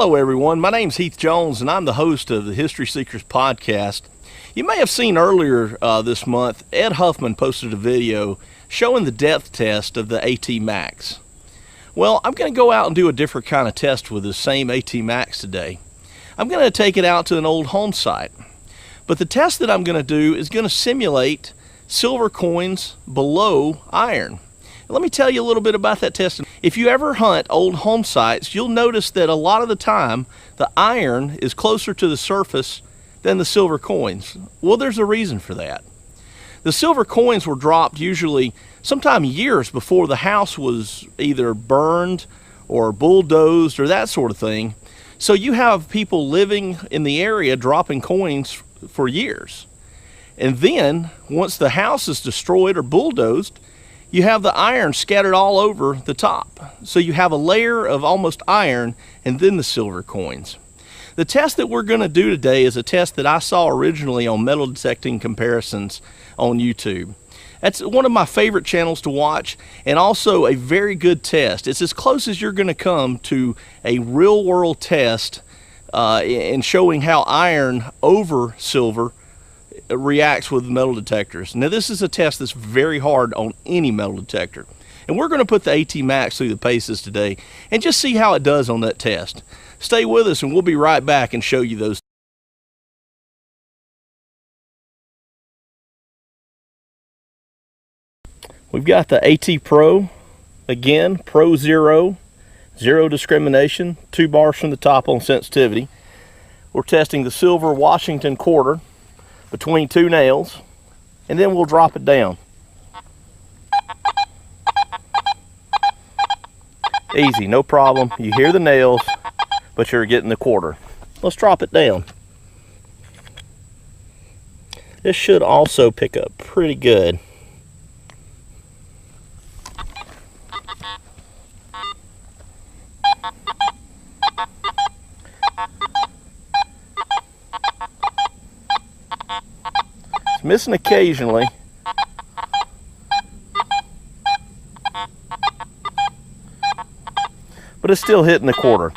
Hello everyone, my name's Heath Jones and I'm the host of the History Seekers podcast. You may have seen earlier this month, Ed Huffman posted a video showing the depth test of the AT Max. Well, I'm going to go out and do a different kind of test with the same AT Max today. I'm going to take it out to an old home site. But the test that I'm going to do is going to simulate silver coins below iron. Let me tell you a little bit about that test. If you ever hunt old home sites, you'll notice that a lot of the time the iron is closer to the surface than the silver coins. Well, there's a reason for that. The silver coins were dropped usually sometime years before the house was either burned or bulldozed or that sort of thing. So you have people living in the area dropping coins for years. And then once the house is destroyed or bulldozed, you have the iron scattered all over the top. So you have a layer of almost iron and then the silver coins. The test that we're going to do today is a test that I saw originally on metal detecting comparisons on YouTube. That's one of my favorite channels to watch and also a very good test. It's as close as you're going to come to a real world test in showing how iron over silver reacts with metal detectors. Now this is a test that's very hard on any metal detector. And we're going to put the AT Max through the paces today and just see how it does on that test. Stay with us and we'll be right back and show you those. We've got the AT Pro, again, Pro Zero, zero discrimination, 2 bars from the top on sensitivity. We're testing the silver Washington quarter between 2 nails, and then we'll drop it down. Easy, no problem. You hear the nails, but you're getting the quarter. Let's drop it down. This should also pick up pretty good. Missing occasionally. But it's still hitting the quarter.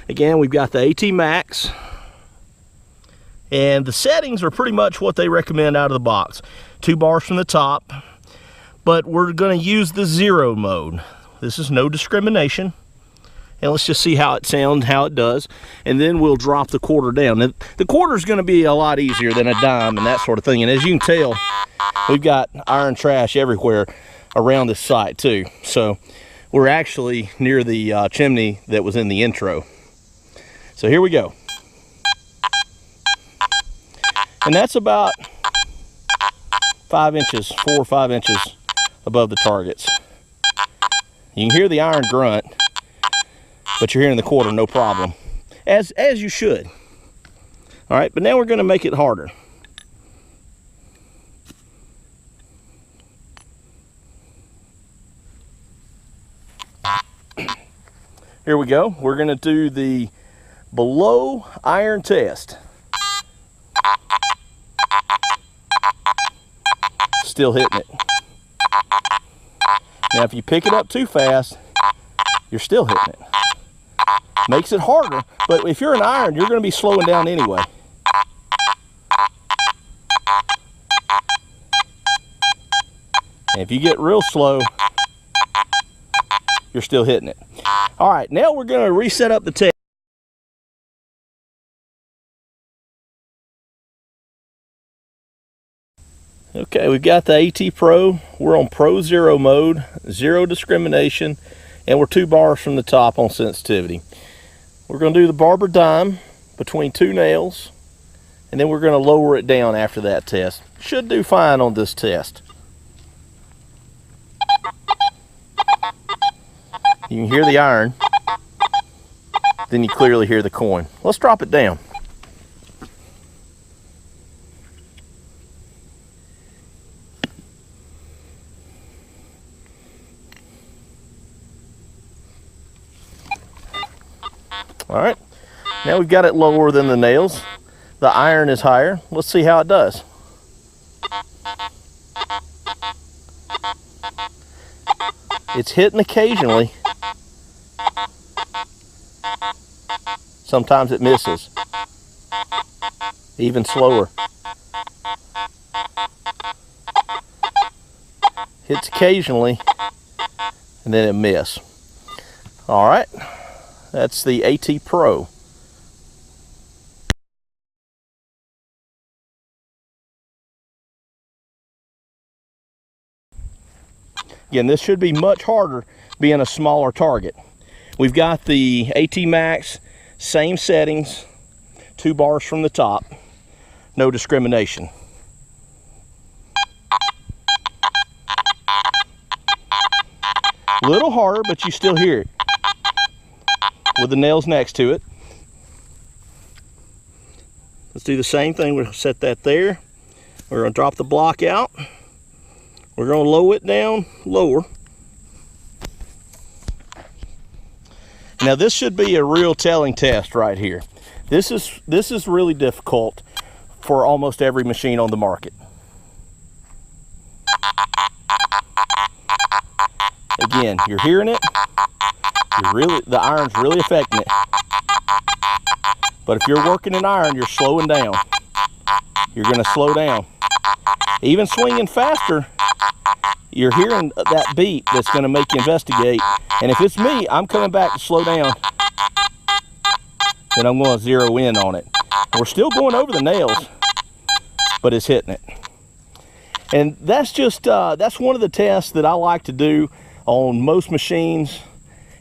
Again, we've got the AT Max. And the settings are pretty much what they recommend out of the box. 2 bars from the top. But we're going to use the zero mode. This is no discrimination. And let's just see how it sounds, how it does, and then we'll drop the quarter down. Now, the quarter is going to be a lot easier than a dime and that sort of thing. And as you can tell, we've got iron trash everywhere around this site too. So we're actually near the chimney that was in the intro. So here we go. And that's about 5 inches, 4 or 5 inches above the targets. You can hear the iron grunt, but you're hearing the quarter no problem, as you should. All right, but now we're going to make it harder. Here we go. We're going to do the below iron test. Still hitting it. Now if you pick it up too fast, you're still hitting it. Makes it harder, but if you're an iron, you're going to be slowing down anyway. And if you get real slow, you're still hitting it. All right, now we're going to reset up the test. Okay, we've got the AT Pro. We're on Pro Zero mode, zero discrimination, and we're 2 bars from the top on sensitivity. We're going to do the barber dime between 2 nails, and then we're going to lower it down after that test. Should do fine on this test. You can hear the iron, then you clearly hear the coin. Let's drop it down. All right, now we've got it lower than the nails. The iron is higher. Let's see how it does. It's hitting occasionally. Sometimes it misses. Even slower. Hits occasionally, and then it misses. All right, that's the AT Pro. Again, this should be much harder being a smaller target. We've got the AT Max, same settings, 2 bars from the top, no discrimination. A little harder, but you still hear it with the nails next to it. Let's do the same thing. We'll set that there. We're going to drop the block out. We're going to lower it down lower. Now this should be a real telling test right here. This is really difficult for almost every machine on the market. Again, you're hearing it. The iron's really affecting it. But if you're working an iron, you're slowing down. You're going to slow down. Even swinging faster, you're hearing that beep that's going to make you investigate. And if it's me, I'm coming back to slow down. Then I'm going to zero in on it. We're still going over the nails, but it's hitting it. And that's just that's one of the tests that I like to do on most machines,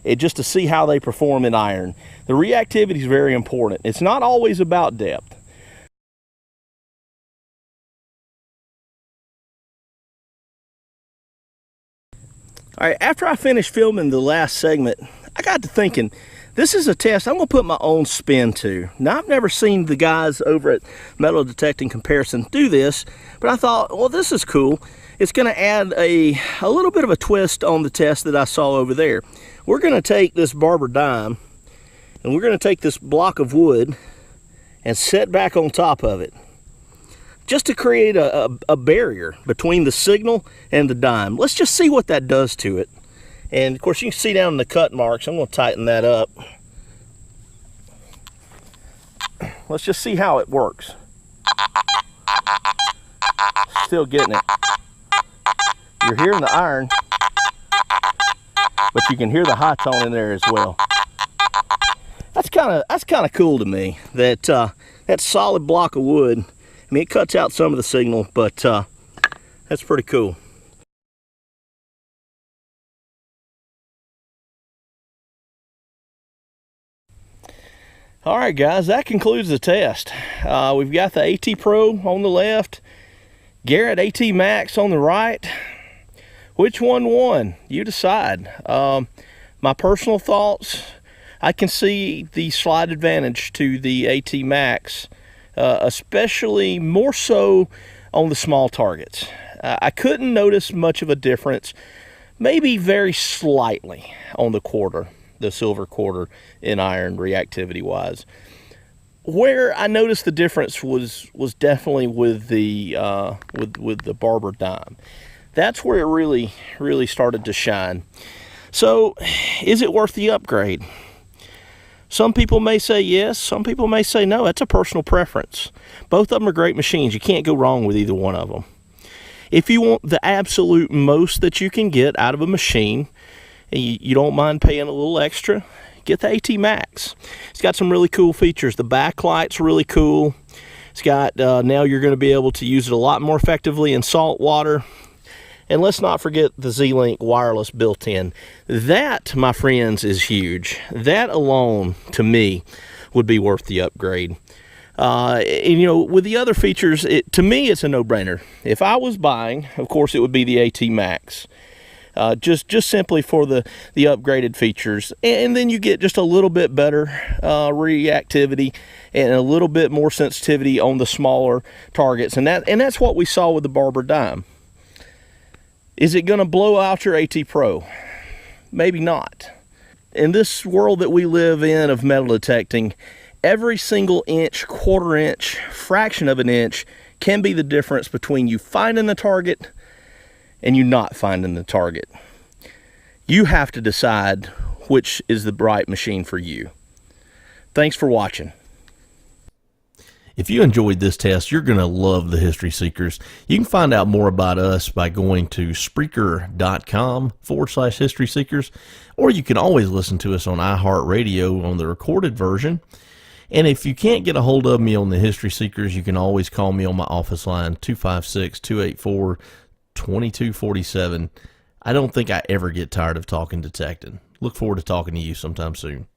just to see how they perform in iron. The reactivity is very important. It's not always about depth. All right, after I finished filming the last segment, I got to thinking, this is a test I'm going to put my own spin to. Now, I've never seen the guys over at Metal Detecting Comparison do this, but I thought, well, this is cool. It's going to add a little bit of a twist on the test that I saw over there. We're going to take this barber dime, and we're going to take this block of wood and set back on top of it, just to create a barrier between the signal and the dime. Let's just see what that does to it. And of course you can see down in the cut marks, I'm going to tighten that up. Let's just see how it works. Still getting it. You're hearing the iron, but you can hear the high tone in there as well. That's kind of cool to me, that that solid block of wood. I mean, it cuts out some of the signal, but that's pretty cool. All right, guys, that concludes the test. We've got the AT Pro on the left, Garrett AT Max on the right. Which one won? You decide. My personal thoughts, I can see the slight advantage to the AT Max, especially more so on the small targets. I couldn't notice much of a difference, maybe very slightly on the quarter, the silver quarter in iron reactivity wise. Where I noticed the difference was definitely with the barber dime. That's where it really started to shine. So, is it worth the upgrade? Some people may say yes, some people may say no. That's a personal preference. Both of them are great machines. You can't go wrong with either one of them. If you want the absolute most that you can get out of a machine, and you don't mind paying a little extra, get the AT Max. It's got some really cool features. The backlight's really cool. It's got, now you're going to be able to use it a lot more effectively in salt water. And let's not forget the Z-Link wireless built-in. That, my friends, is huge. That alone, to me, would be worth the upgrade. And, you know, with the other features, to me, it's a no-brainer. If I was buying, of course, it would be the AT Max. Just simply for the upgraded features. And then you get just a little bit better reactivity and a little bit more sensitivity on the smaller targets. And that's what we saw with the barber dime. Is it going to blow out your AT Pro? Maybe not. In this world that we live in of metal detecting, every single inch, quarter inch, fraction of an inch can be the difference between you finding the target and you not finding the target. You have to decide which is the right machine for you. Thanks for watching. If you enjoyed this test, you're going to love the History Seekers. You can find out more about us by going to Spreaker.com/History Seekers, or you can always listen to us on iHeartRadio on the recorded version. And if you can't get a hold of me on the History Seekers, you can always call me on my office line, 256-284-2247. I don't think I ever get tired of talking detecting. Look forward to talking to you sometime soon.